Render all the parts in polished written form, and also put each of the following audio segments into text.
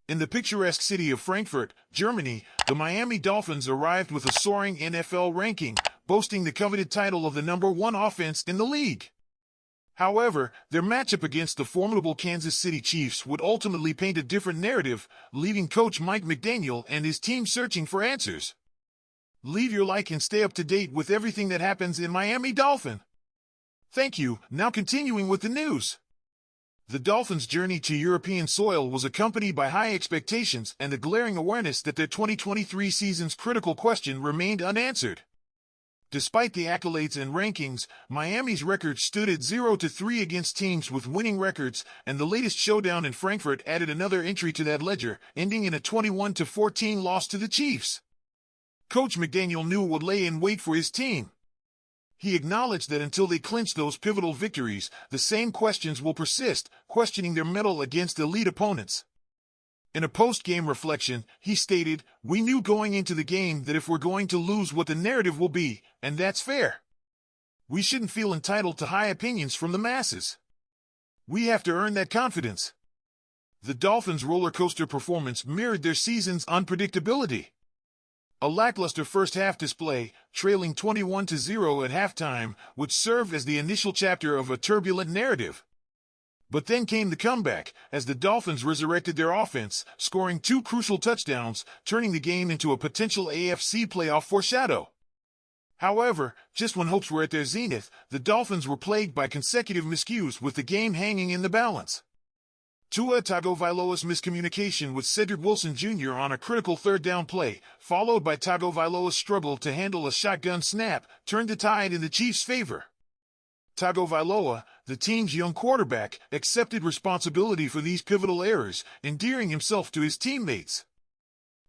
In the picturesque city of Frankfurt, Germany, the Miami Dolphins arrived with a soaring NFL ranking, boasting the coveted title of the #1 offense in the league. However, their matchup against the formidable Kansas City Chiefs would ultimately paint a different narrative, leaving coach Mike McDaniel and his team searching for answers. Leave your like and stay up to date with everything that happens in Miami Dolphin. Thank you. Now continuing with the news. The Dolphins' journey to European soil was accompanied by high expectations and the glaring awareness that their 2023 season's critical question remained unanswered. Despite the accolades and rankings, Miami's record stood at 0-3 against teams with winning records, and the latest showdown in Frankfurt added another entry to that ledger, ending in a 21-14 loss to the Chiefs. Coach McDaniel knew what lay in wait for his team. He acknowledged that until they clinch those pivotal victories, the same questions will persist, questioning their mettle against elite opponents. In a post-game reflection, he stated, "We knew going into the game that if we're going to lose what the narrative will be, and that's fair. We shouldn't feel entitled to high opinions from the masses. We have to earn that confidence." The Dolphins' roller coaster performance mirrored their season's unpredictability. A lackluster first-half display, trailing 21-0 at halftime, would serve as the initial chapter of a turbulent narrative. But then came the comeback, as the Dolphins resurrected their offense, scoring 2 crucial touchdowns, turning the game into a potential AFC playoff foreshadow. However, just when hopes were at their zenith, the Dolphins were plagued by consecutive miscues with the game hanging in the balance. Tua Tagovailoa's miscommunication with Cedric Wilson Jr. on a critical third-down play, followed by Tagovailoa's struggle to handle a shotgun snap, turned the tide in the Chiefs' favor. Tagovailoa, the team's young quarterback, accepted responsibility for these pivotal errors, endearing himself to his teammates.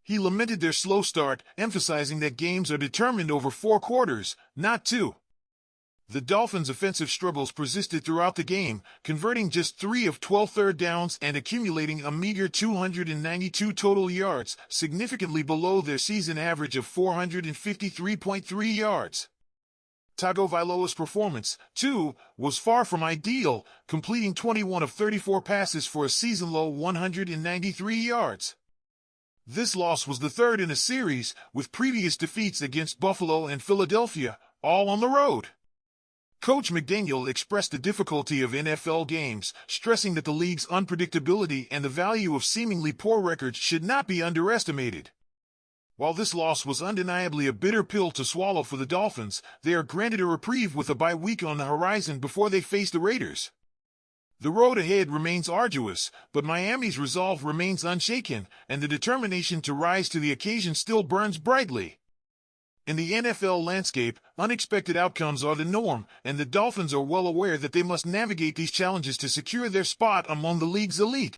He lamented their slow start, emphasizing that games are determined over 4 quarters, not 2. The Dolphins' offensive struggles persisted throughout the game, converting just 3 of 12 third downs and accumulating a meager 292 total yards, significantly below their season average of 453.3 yards. Tagovailoa's performance, too, was far from ideal, completing 21 of 34 passes for a season-low 193 yards. This loss was the third in a series, with previous defeats against Buffalo and Philadelphia, all on the road. Coach McDaniel expressed the difficulty of NFL games, stressing that the league's unpredictability and the value of seemingly poor records should not be underestimated. While this loss was undeniably a bitter pill to swallow for the Dolphins, they are granted a reprieve with a bye week on the horizon before they face the Raiders. The road ahead remains arduous, but Miami's resolve remains unshaken, and the determination to rise to the occasion still burns brightly. In the NFL landscape, unexpected outcomes are the norm, and the Dolphins are well aware that they must navigate these challenges to secure their spot among the league's elite.